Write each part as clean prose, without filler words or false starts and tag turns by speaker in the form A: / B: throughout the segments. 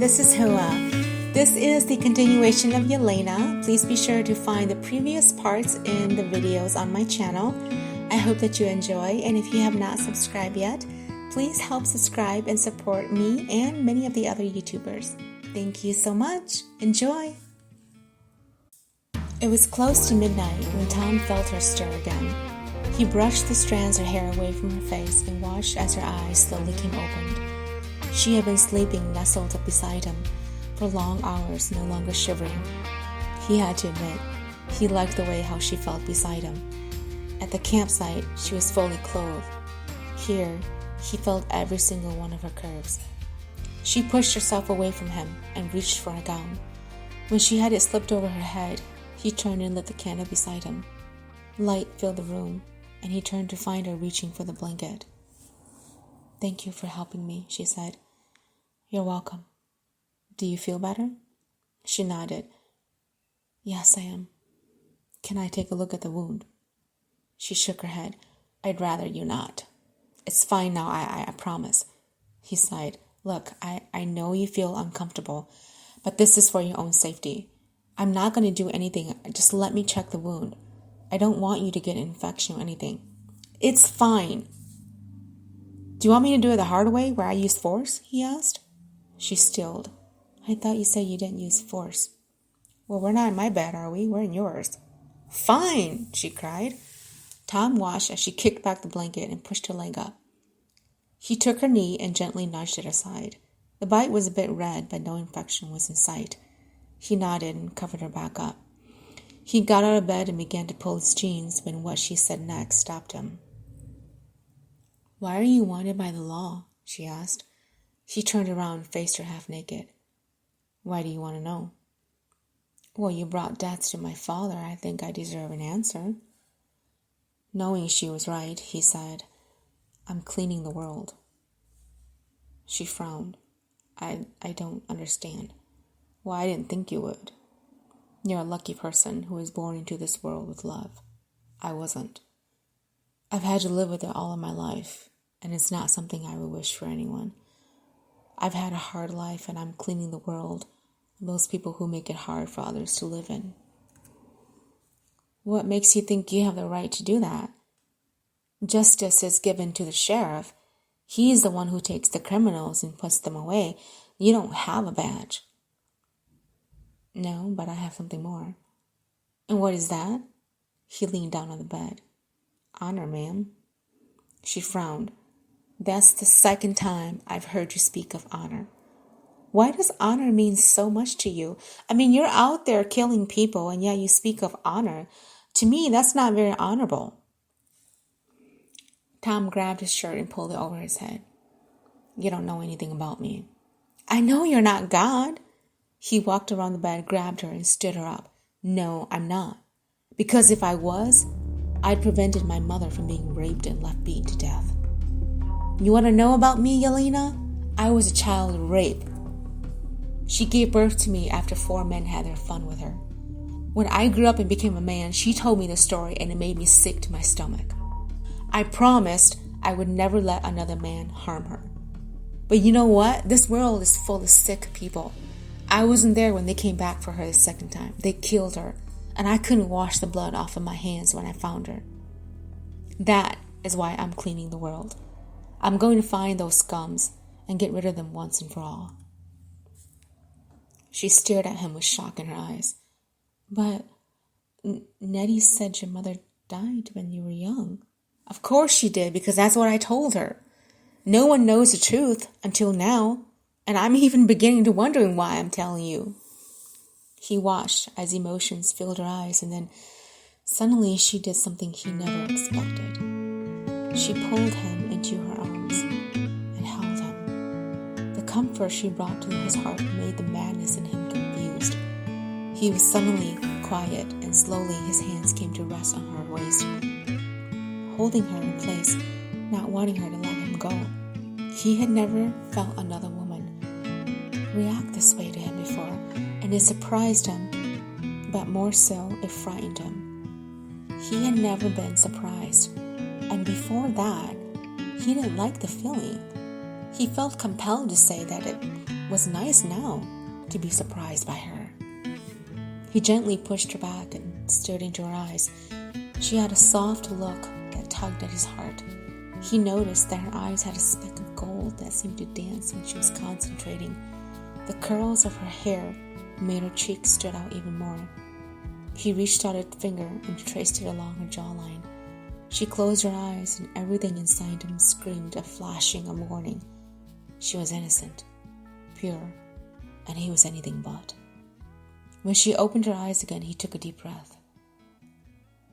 A: this is Hoa. This is the continuation of Yelena. Please be sure to find the previous parts in the videos on my channel. I hope that you enjoy, and if you have not subscribed yet, please help subscribe and support me and many of the other YouTubers. Thank you so much. Enjoy! It was close to midnight when Tom felt her stir again. He brushed the strands of hair away from her face and watched as her eyes slowly came opened. She had been sleeping nestled up beside him for long hours, no longer shivering. He had to admit, he liked the way how she felt beside him. At the campsite, she was fully clothed. Here, he felt every single one of her curves. She pushed herself away from him and reached for a gown. When she had it slipped over her head, he turned and lit the candle beside him. Light filled the room, and he turned to find her reaching for the blanket. "Thank you for helping me," she said. "You're welcome. Do you feel better?" She nodded. "Yes, I am. Can I take a look at the wound?" She shook her head. "I'd rather you not." "It's fine now, I promise." He sighed. "Look, I know you feel uncomfortable, but this is for your own safety. I'm not going to do anything. Just let me check the wound. I don't want you to get an infection or anything." "It's fine." "Do you want me to do it the hard way, where I use force?" he asked. She stilled. "I thought you said you didn't use force." "Well, we're not in my bed, are we? We're in yours." "Fine," she cried. Tom watched as she kicked back the blanket and pushed her leg up. He took her knee and gently nudged it aside. The bite was a bit red, but no infection was in sight. He nodded and covered her back up. He got out of bed and began to pull his jeans when what she said next stopped him. "Why are you wanted by the law?" she asked. He turned around and faced her half naked. "Why do you want to know?" "Well, you brought death to my father. I think I deserve an answer." Knowing she was right, he said, "I'm cleaning the world." She frowned. I don't understand." "Well, I didn't think you would. You're a lucky person who was born into this world with love. I wasn't. I've had to live with it all of my life, and it's not something I would wish for anyone. I've had a hard life, and I'm cleaning the world of those people who make it hard for others to live in." "What makes you think you have the right to do that? Justice is given to the sheriff. He's the one who takes the criminals and puts them away. You don't have a badge." "No, but I have something more." "And what is that?" He leaned down on the bed. "Honor, ma'am." She frowned. "That's the second time I've heard you speak of honor. Why does honor mean so much to you? I mean, you're out there killing people, and yet you speak of honor. To me, that's not very honorable." Tom grabbed his shirt and pulled it over his head. "You don't know anything about me." "I know you're not God." He walked around the bed, grabbed her, and stood her up. "No, I'm not. Because if I was, I'd prevented my mother from being raped and left beaten to death. You want to know about me, Yelena? I was a child rape. She gave birth to me after 4 men had their fun with her. When I grew up and became a man, she told me the story, and it made me sick to my stomach. I promised I would never let another man harm her. But you know what? This world is full of sick people. I wasn't there when they came back for her the second time. They killed her, and I couldn't wash the blood off of my hands when I found her. That is why I'm cleaning the world. I'm going to find those scums and get rid of them once and for all." She stared at him with shock in her eyes. "But Nettie said your mother died when you were young." "Of course she did, because that's what I told her. No one knows the truth until now, and I'm even beginning to wondering why I'm telling you." He watched as emotions filled her eyes, and then suddenly she did something he never expected. She pulled him into her arms and held him. The comfort she brought to his heart made the madness in him confused. He was suddenly quiet, and slowly his hands came to rest on her waist, holding her in place, not wanting her to let him go. He had never felt another woman react this way to him before, and it surprised him, but more so, it frightened him. He had never been surprised, and before that, he didn't like the feeling. He felt compelled to say that it was nice now to be surprised by her. He gently pushed her back and stared into her eyes. She had a soft look that tugged at his heart. He noticed that her eyes had a speck of gold that seemed to dance when she was concentrating. The curls of her hair made her cheeks stand out even more. He reached out a finger and traced it along her jawline. She closed her eyes, and everything inside him screamed a flashing of warning. She was innocent, pure, and he was anything but. When she opened her eyes again, he took a deep breath.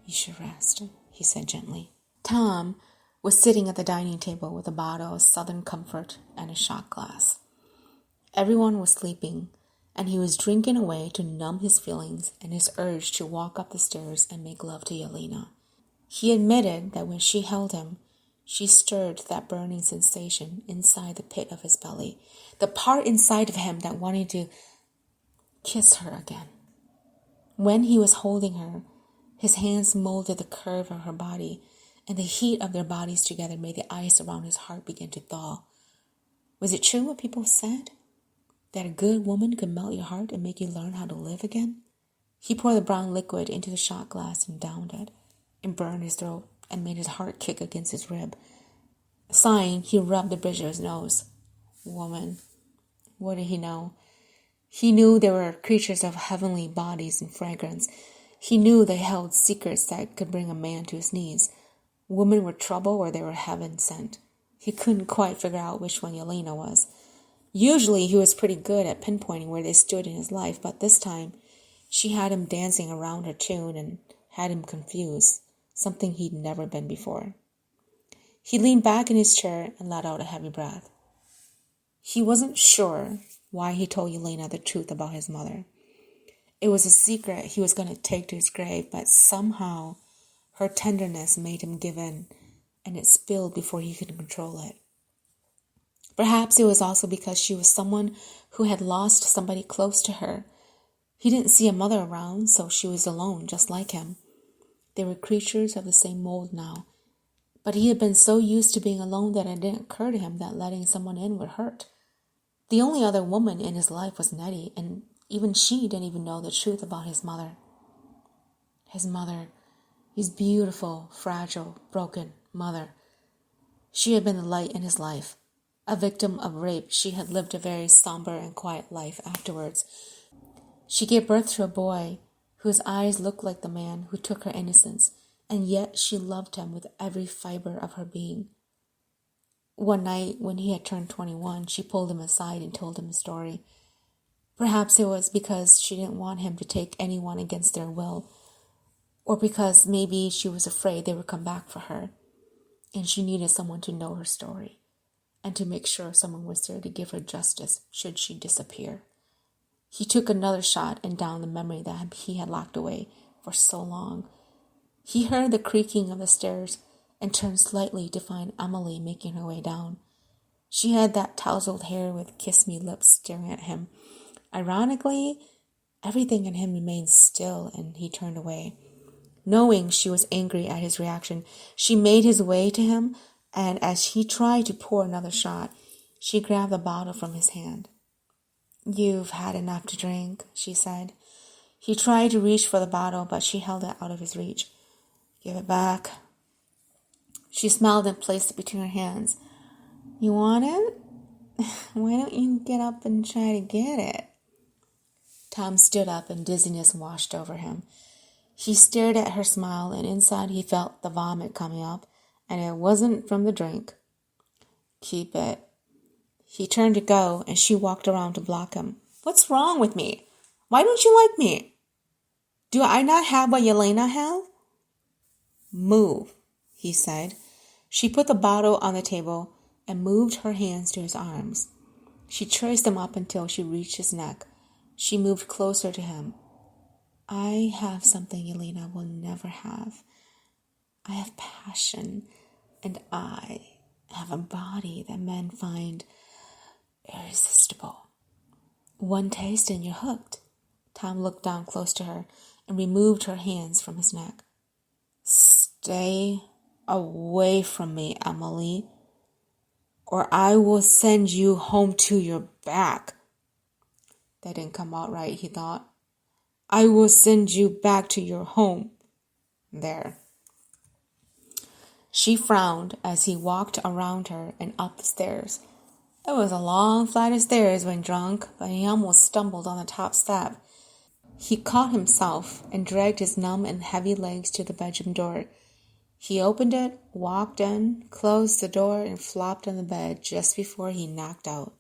A: "You should rest," he said gently. Tom was sitting at the dining table with a bottle of Southern Comfort and a shot glass. Everyone was sleeping, and he was drinking away to numb his feelings and his urge to walk up the stairs and make love to Yelena. He admitted that when she held him, she stirred that burning sensation inside the pit of his belly, the part inside of him that wanted to kiss her again. When he was holding her, his hands molded the curve of her body, and the heat of their bodies together made the ice around his heart begin to thaw. Was it true what people said? That a good woman could melt your heart and make you learn how to live again? He poured the brown liquid into the shot glass and downed it. It burned his throat and made his heart kick against his rib. Sighing, he rubbed the bridge of his nose. Woman. What did he know? He knew they were creatures of heavenly bodies and fragrance. He knew they held secrets that could bring a man to his knees. Women were trouble or they were heaven sent. He couldn't quite figure out which one Yelena was. Usually he was pretty good at pinpointing where they stood in his life, but this time she had him dancing around her tune and had him confused, something he'd never been before. He leaned back in his chair and let out a heavy breath. He wasn't sure why he told Yelena the truth about his mother. It was a secret he was going to take to his grave, but somehow her tenderness made him give in, and it spilled before he could control it. Perhaps it was also because she was someone who had lost somebody close to her. He didn't see a mother around, so she was alone, just like him. They were creatures of the same mold now. But he had been so used to being alone that it didn't occur to him that letting someone in would hurt. The only other woman in his life was Nettie, and even she didn't even know the truth about his mother. His mother, his beautiful, fragile, broken mother. She had been the light in his life. A victim of rape, she had lived a very somber and quiet life afterwards. She gave birth to a boy whose eyes looked like the man who took her innocence, and yet she loved him with every fiber of her being. One night, when he had turned 21, she pulled him aside and told him a story. Perhaps it was because she didn't want him to take anyone against their will, or because maybe she was afraid they would come back for her, and she needed someone to know her story, and to make sure someone was there to give her justice should she disappear. He took another shot and downed the memory that he had locked away for so long. He heard the creaking of the stairs and turned slightly to find Emily making her way down. She had that tousled hair with kiss-me lips staring at him. Ironically, everything in him remained still, and he turned away. Knowing she was angry at his reaction, she made his way to him, and as he tried to pour another shot, she grabbed the bottle from his hand. "You've had enough to drink," she said. He tried to reach for the bottle, but she held it out of his reach. "Give it back." She smiled and placed it between her hands. "You want it? Why don't you get up and try to get it?" Tom stood up and dizziness washed over him. He stared at her smile, and inside he felt the vomit coming up, and it wasn't from the drink. "Keep it." He turned to go, and she walked around to block him. "What's wrong with me? Why don't you like me? Do I not have what Yelena have?" "Move," he said. She put the bottle on the table and moved her hands to his arms. She traced them up until she reached his neck. She moved closer to him. "I have something Yelena will never have. I have passion, and I have a body that men find irresistible. One taste and you're hooked." Tom looked down close to her and removed her hands from his neck. "Stay away from me, Emily, or I will send you home to your back. That didn't come out right, he thought. I will send you back to your home. There. She frowned as he walked around her and up the stairs. It was a long flight of stairs when drunk, but he almost stumbled on the top step. He caught himself and dragged his numb and heavy legs to the bedroom door. He opened it, walked in, closed the door, and flopped on the bed just before he knocked out.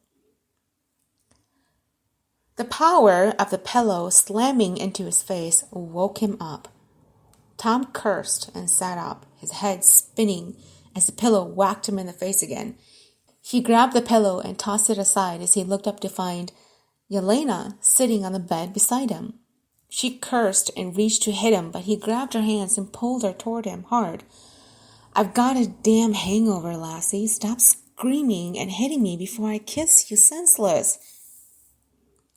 A: The power of the pillow slamming into his face woke him up. Tom cursed and sat up, his head spinning as the pillow whacked him in the face again. He grabbed the pillow and tossed it aside as he looked up to find Yelena sitting on the bed beside him. She cursed and reached to hit him, but he grabbed her hands and pulled her toward him hard. I've got a damn hangover, lassie. Stop screaming and hitting me before I kiss you senseless.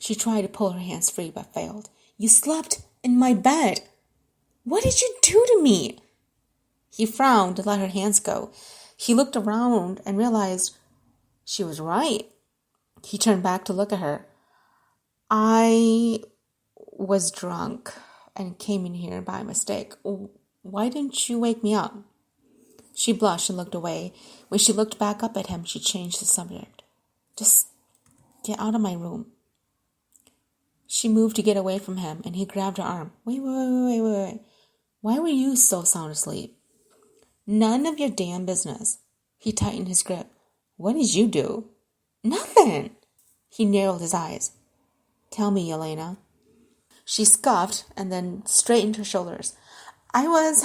A: She tried to pull her hands free, but failed. You slept in my bed. What did you do to me? He frowned to let her hands go. He looked around and realized she was right. He turned back to look at her. I was drunk and came in here by mistake. Why didn't you wake me up? She blushed and looked away. When she looked back up at him, she changed the subject. Just get out of my room. She moved to get away from him, and he grabbed her arm. Wait. Why were you so sound asleep? None of your damn business. He tightened his grip. What did you do? Nothing. He narrowed his eyes. Tell me, Yelena. She scoffed and then straightened her shoulders. I was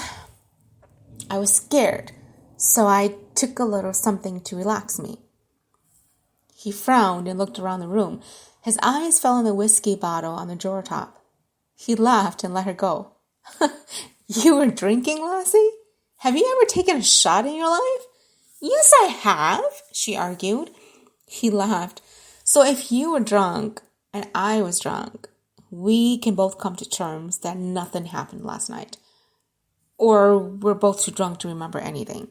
A: scared, so I took a little something to relax me. He frowned and looked around the room. His eyes fell on the whiskey bottle on the drawer top. He laughed and let her go. You were drinking, lassie? Have you ever taken a shot in your life? Yes, I have, she argued. He laughed. So if you were drunk and I was drunk, we can both come to terms that nothing happened last night. Or we're both too drunk to remember anything.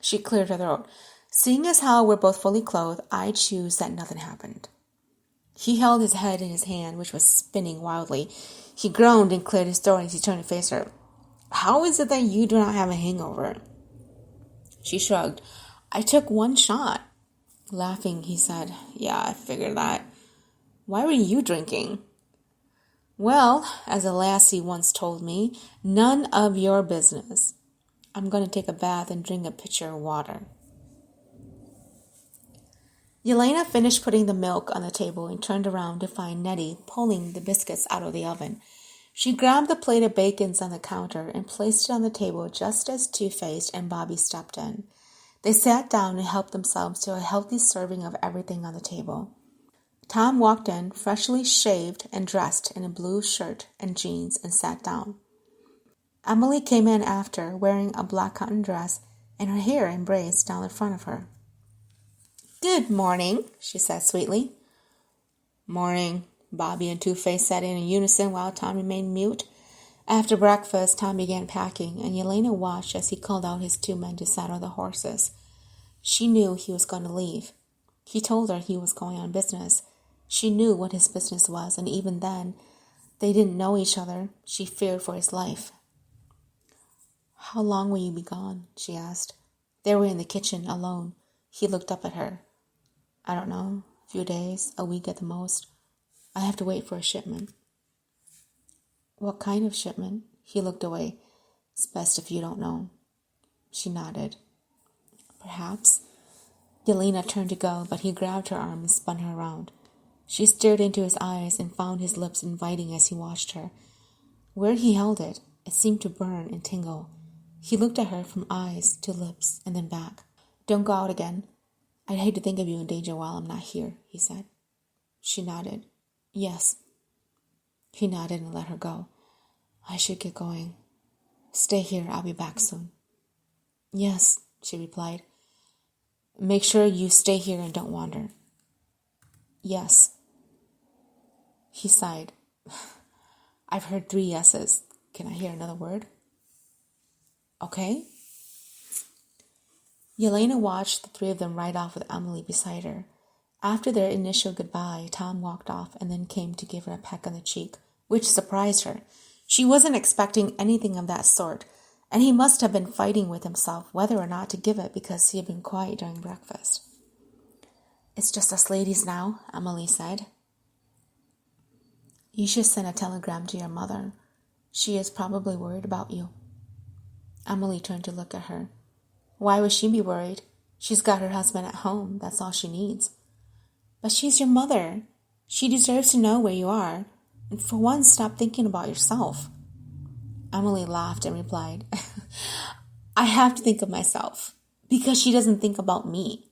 A: She cleared her throat. Seeing as how we're both fully clothed, I choose that nothing happened. He held his head in his hand, which was spinning wildly. He groaned and cleared his throat as he turned to face her. How is it that you do not have a hangover? She shrugged. I took one shot. Laughing, he said, Yeah, I figured that. Why were you drinking? Well, as a lassie once told me, none of your business. I'm going to take a bath and drink a pitcher of water. Yelena finished putting the milk on the table and turned around to find Nettie pulling the biscuits out of the oven. She grabbed the plate of bacons on the counter and placed it on the table just as Two-Faced and Bobby stepped in. They sat down and helped themselves to a healthy serving of everything on the table. Tom walked in, freshly shaved and dressed in a blue shirt and jeans, and sat down. Emily came in after, wearing a black cotton dress and her hair in braids down the front of her. Good morning, she said sweetly. Morning, Bobby and Two-Face said in unison while Tom remained mute. After breakfast, Tom began packing, and Yelena watched as he called out his 2 men to saddle the horses. She knew he was going to leave. He told her he was going on business. She knew what his business was, and even then, they didn't know each other. She feared for his life. How long will you be gone? She asked. They were in the kitchen, alone. He looked up at her. I don't know, a few days, a week at the most. I have to wait for a shipment. What kind of shipment? He looked away. It's best if you don't know. She nodded. Perhaps. Yelena turned to go, but he grabbed her arm and spun her around. She stared into his eyes and found his lips inviting as he watched her. Where he held it, it seemed to burn and tingle. He looked at her from eyes to lips and then back. Don't go out again. I'd hate to think of you in danger while I'm not here, he said. She nodded. Yes. He nodded and let her go. I should get going. Stay here. I'll be back soon. Yes, she replied. Make sure you stay here and don't wander. Yes. He sighed. I've heard 3 yeses. Can I hear another word? Okay. Yelena watched the three of them ride off with Emily beside her. After their initial goodbye, Tom walked off and then came to give her a peck on the cheek, which surprised her. She wasn't expecting anything of that sort, and he must have been fighting with himself whether or not to give it because he had been quiet during breakfast. "It's just us ladies now," Emily said. "You should send a telegram to your mother. She is probably worried about you." Emily turned to look at her. "Why would she be worried? She's got her husband at home. That's all she needs." "But she's your mother. She deserves to know where you are. And for once, stop thinking about yourself." Emily laughed and replied, "I have to think of myself because she doesn't think about me.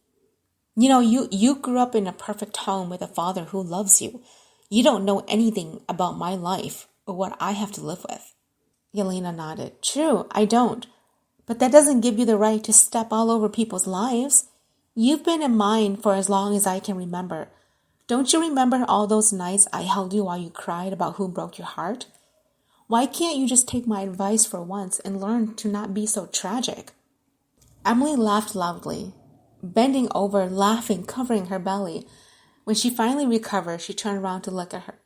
A: You know, you grew up in a perfect home with a father who loves you. You don't know anything about my life or what I have to live with." Yelena nodded. "True, I don't. But that doesn't give you the right to step all over people's lives. You've been in mine for as long as I can remember. Don't you remember all those nights I held you while you cried about who broke your heart? Why can't you just take my advice for once and learn to not be so tragic?" Emily laughed loudly, bending over, laughing, covering her belly. When she finally recovered, she turned around to look at her.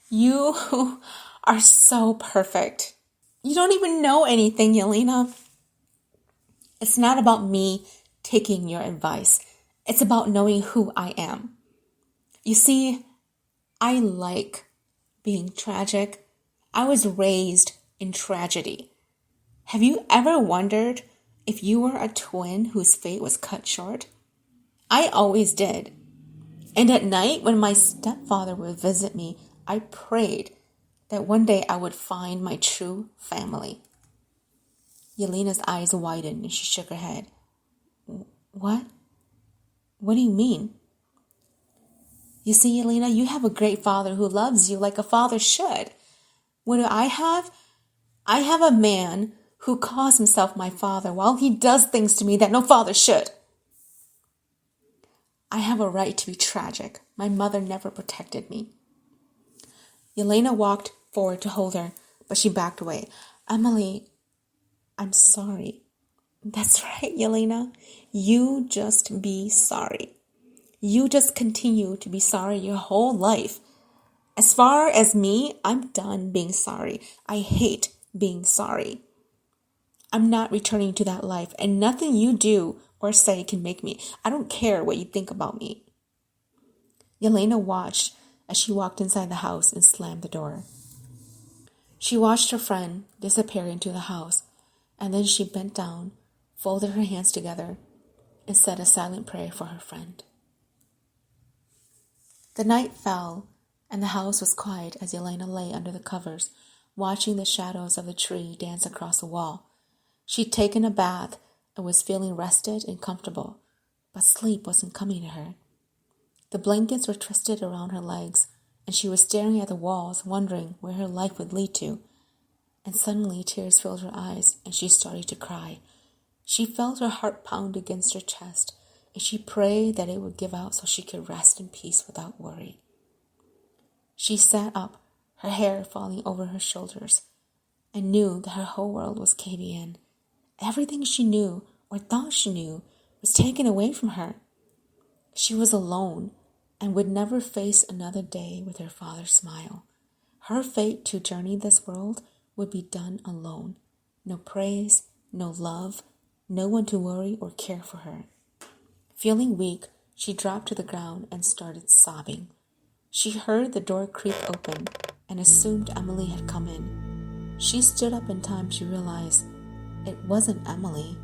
A: You are so perfect. You don't even know anything, Yelena. It's not about me taking your advice. It's about knowing who I am. You see, I like being tragic. I was raised in tragedy. Have you ever wondered if you were a twin whose fate was cut short? I always did. And at night, when my stepfather would visit me, I prayed that one day I would find my true family. Yelena's eyes widened and she shook her head. What? What do you mean? You see, Yelena, you have a great father who loves you like a father should. What do I have? I have a man who calls himself my father while he does things to me that no father should. I have a right to be tragic. My mother never protected me. Yelena walked forward to hold her, but she backed away. Emily, I'm sorry. That's right, Yelena. You just be sorry. You just continue to be sorry your whole life. As far as me, I'm done being sorry. I hate being sorry. I'm not returning to that life, and nothing you do or say can make me. I don't care what you think about me. Yelena watched as she walked inside the house and slammed the door. She watched her friend disappear into the house, and then she bent down, folded her hands together, and said a silent prayer for her friend. The night fell, and the house was quiet as Yelena lay under the covers, watching the shadows of the tree dance across the wall. She'd taken a bath and was feeling rested and comfortable, but sleep wasn't coming to her. The blankets were twisted around her legs, and she was staring at the walls, wondering where her life would lead to. And suddenly tears filled her eyes, and she started to cry. She felt her heart pound against her chest, and she prayed that it would give out so she could rest in peace without worry. She sat up, her hair falling over her shoulders, and knew that her whole world was caving in. Everything she knew, or thought she knew, was taken away from her. She was alone, and would never face another day with her father's smile. Her fate to journey this world would be done alone. No praise, no love, no one to worry or care for her. Feeling weak, she dropped to the ground and started sobbing. She heard the door creak open and assumed Emily had come in. She stood up in time to realize it wasn't Emily,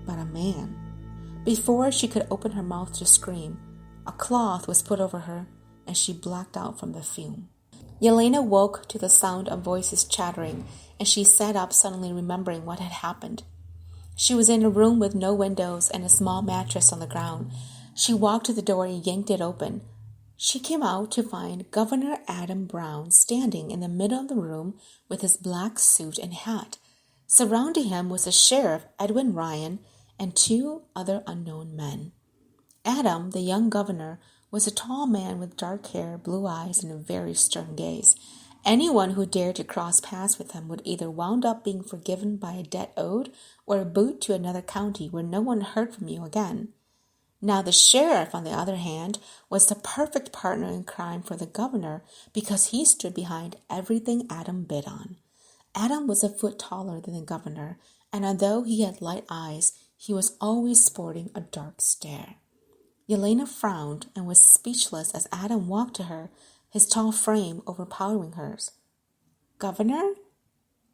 A: but a man. Before she could open her mouth to scream, a cloth was put over her, and she blacked out from the fume. Yelena woke to the sound of voices chattering, and she sat up, suddenly remembering what had happened. She was in a room with no windows and a small mattress on the ground. She walked to the door and yanked it open. She came out to find Governor Adam Brown standing in the middle of the room with his black suit and hat. Surrounding him was the sheriff, Edwin Ryan, and two other unknown men. Adam, the young governor, was a tall man with dark hair, blue eyes, and a very stern gaze. Anyone who dared to cross paths with him would either wound up being forgiven by a debt owed or a boot to another county where no one heard from you again. Now the sheriff, on the other hand, was the perfect partner in crime for the governor because he stood behind everything Adam bid on. Adam was a foot taller than the governor, and although he had light eyes, he was always sporting a dark stare. Yelena frowned and was speechless as Adam walked to her, his tall frame overpowering hers. "Governor?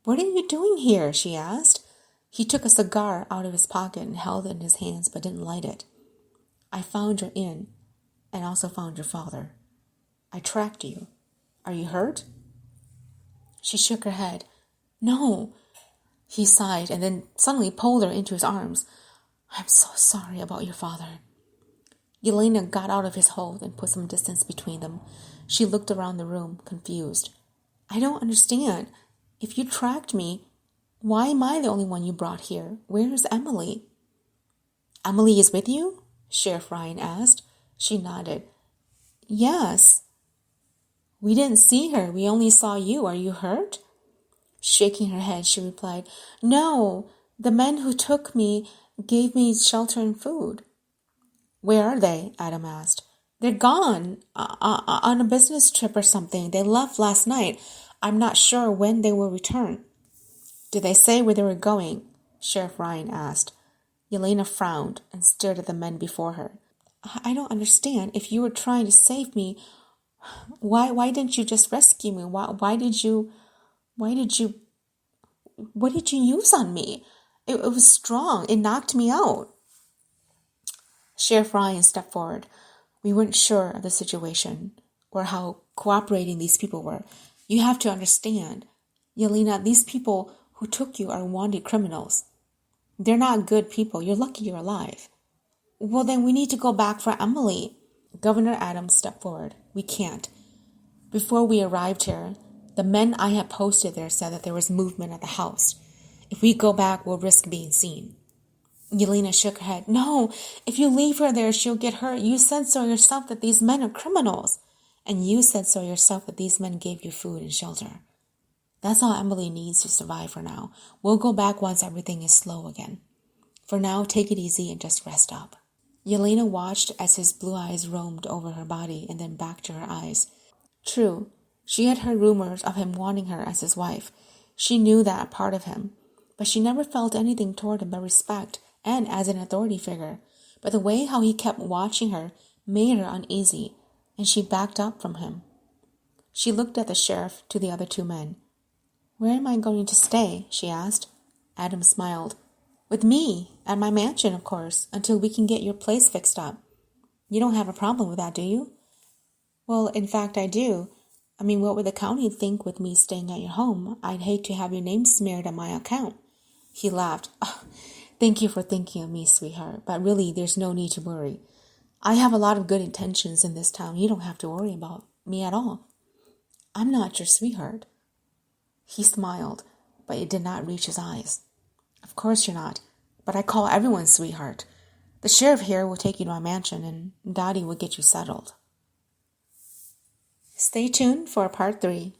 A: What are you doing here?" she asked. He took a cigar out of his pocket and held it in his hands but didn't light it. "I found your inn and also found your father. I tracked you. Are you hurt?" She shook her head. "No." He sighed and then suddenly pulled her into his arms. "I'm so sorry about your father." Yelena got out of his hold and put some distance between them. She looked around the room, confused. "I don't understand. If you tracked me, why am I the only one you brought here? Where is Emily?" "Emily is with you?" Sheriff Ryan asked. She nodded. "Yes." "We didn't see her. We only saw you. Are you hurt?" Shaking her head, she replied, "No. The men who took me gave me shelter and food." "Where are they?" Adam asked. "They're gone. On a business trip or something. They left last night. I'm not sure when they will return." "Did they say where they were going?" Sheriff Ryan asked. Yelena frowned and stared at the men before her. "I don't understand. If you were trying to save me, why didn't you just rescue me? What did you use on me? It was strong. It knocked me out." Sheriff Ryan stepped forward. "We weren't sure of the situation or how cooperating these people were. You have to understand, Yelena, these people who took you are wanted criminals. They're not good people. You're lucky you're alive." "Well, then we need to go back for Emily." Governor Adams stepped forward. "We can't. Before we arrived here, the men I had posted there said that there was movement at the house. If we go back, we'll risk being seen." Yelena shook her head. "No, if you leave her there, she'll get hurt. You said so yourself that these men are criminals. And you said so yourself that these men gave you food and shelter. That's all Emily needs to survive for now. We'll go back once everything is slow again. For now, take it easy and just rest up." Yelena watched as his blue eyes roamed over her body and then back to her eyes. True, she had heard rumors of him wanting her as his wife. She knew that part of him, but she never felt anything toward him but respect and as an authority figure. But the way how he kept watching her made her uneasy, and she backed up from him. She looked at the sheriff to the other two men. "Where am I going to stay?" she asked. Adam smiled. "With me, at my mansion, of course, until we can get your place fixed up. You don't have a problem with that, do you?" "Well, in fact, I do. I mean, what would the county think with me staying at your home? I'd hate to have your name smeared on my account." He laughed. "Oh, thank you for thinking of me, sweetheart, but really there's no need to worry. I have a lot of good intentions in this town. You don't have to worry about me at all." "I'm not your sweetheart." He smiled, but it did not reach his eyes. "Of course you're not, but I call everyone sweetheart. The sheriff here will take you to my mansion, and Daddy will get you settled." Stay tuned for part 3.